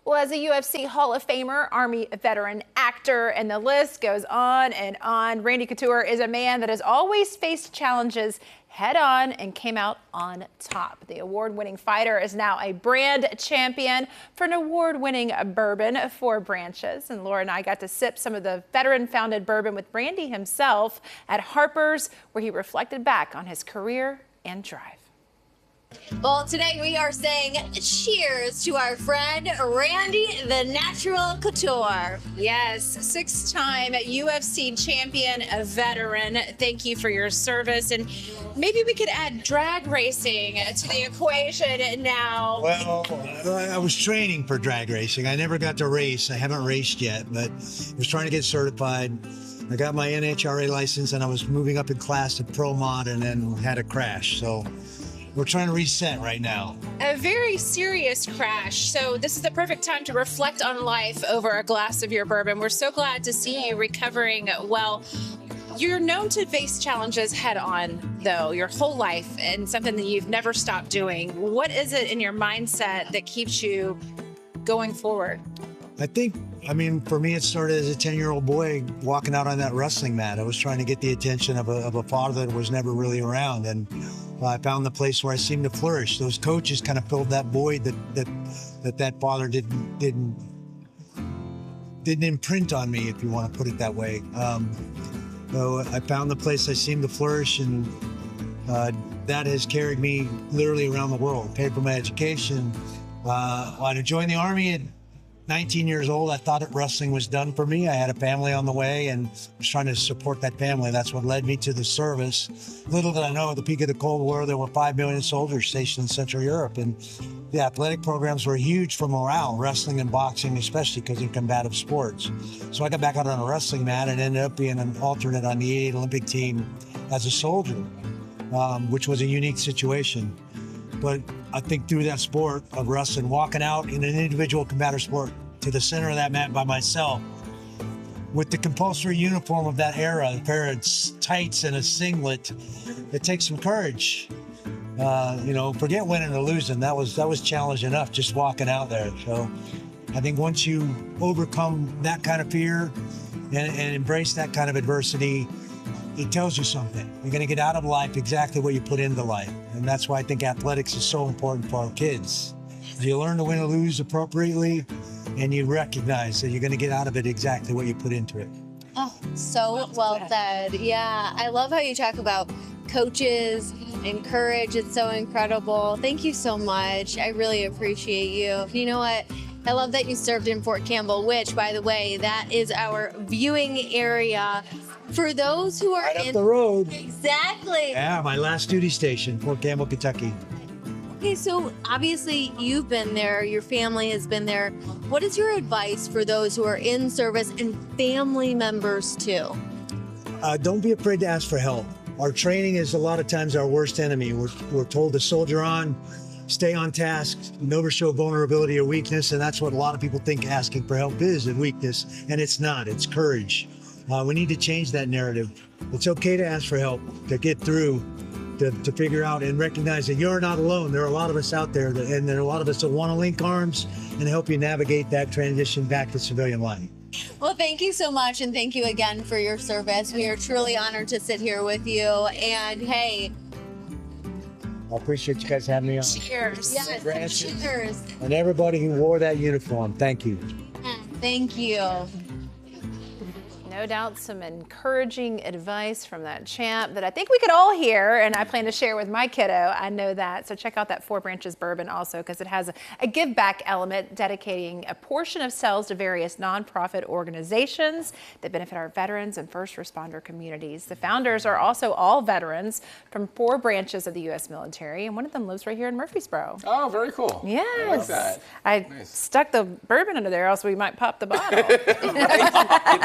Well, as a UFC Hall of Famer, Army veteran, actor, and the list goes on and on, Randy Couture is a man that has always faced challenges head on and came out on top. The award-winning fighter is now a brand champion for an award-winning bourbon, Four Branches. And Laura and I got to sip some of the veteran-founded bourbon with Randy himself at Harper's, where he reflected back on his career and drive. Well, today we are saying cheers to our friend Randy the Natural Couture. Yes, six-time UFC champion, a veteran. Thank you for your service. And maybe we could add drag racing to the equation now. Well, I was training for drag racing. I never got to race. I haven't raced yet, but I was trying to get certified. I got my NHRA license and I was moving up in class to Pro Mod and then had a crash. So we're trying to reset right now. A very serious crash. So this is the perfect time to reflect on life over a glass of your bourbon. We're so glad to see you recovering well. You're known to face challenges head on, though, your whole life, and something that you've never stopped doing. What is it in your mindset that keeps you going forward? I mean, for me, it started as a 10-year-old boy walking out on that wrestling mat. I was trying to get the attention of a father that was never really around. And I found the place where I seemed to flourish. Those coaches kind of filled that void that father didn't imprint on me, if you want to put it that way. So I found the place I seemed to flourish, and that has carried me literally around the world. Paid for my education. I joined the Army at 19 years old. I thought that wrestling was done for me. I had a family on the way and was trying to support that family. That's what led me to the service. Little did I know, at the peak of the Cold War, there were 5 million soldiers stationed in Central Europe, and the athletic programs were huge for morale, wrestling and boxing, especially because they're combative sports. So I got back out on a wrestling mat and ended up being an alternate on the 88 Olympic team as a soldier, which was a unique situation. But I think through that sport of wrestling, walking out in an individual combative sport to the center of that mat by myself, with the compulsory uniform of that era, a pair of tights and a singlet, it takes some courage. Forget winning or losing. That was challenge enough just walking out there. So I think once you overcome that kind of fear and embrace that kind of adversity, it tells you something. You're going to get out of life exactly what you put into life. And that's why I think athletics is so important for our kids. You learn to win or lose appropriately, and you recognize that you're going to get out of it exactly what you put into it. Oh, so well said. Yeah, I love how you talk about coaches and courage. It's so incredible. Thank you so much. I really appreciate you. You know what? I love that you served in Fort Campbell, which, by the way, that is our viewing area. For those who are right up the road. Exactly. Yeah, my last duty station, Fort Campbell, Kentucky. Okay, so obviously you've been there, your family has been there. What is your advice for those who are in service and family members too? Don't be afraid to ask for help. Our training is a lot of times our worst enemy. We're told to soldier on, stay on task, never show vulnerability or weakness, and that's what a lot of people think asking for help is, a weakness, and it's not, it's courage. We need to change that narrative. It's okay to ask for help, to get through, to figure out and recognize that you're not alone. There are a lot of us out there, and there are a lot of us that want to link arms and help you navigate that transition back to civilian life. Well, thank you so much, and thank you again for your service. We are truly honored to sit here with you, and hey, I appreciate you guys having me on. Cheers. yes, cheers. And everybody who wore that uniform, thank you. Thank you. No doubt some encouraging advice from that champ that I think we could all hear, and I plan to share with my kiddo. I know that. So check out that Four Branches bourbon also, because it has a give back element dedicating a portion of sales to various nonprofit organizations that benefit our veterans and first responder communities. The founders are also all veterans from 4 branches of the U.S. military, and one of them lives right here in Murfreesboro. Oh, very cool. Yes. I like that. I stuck the bourbon under there, else we might pop the bottle.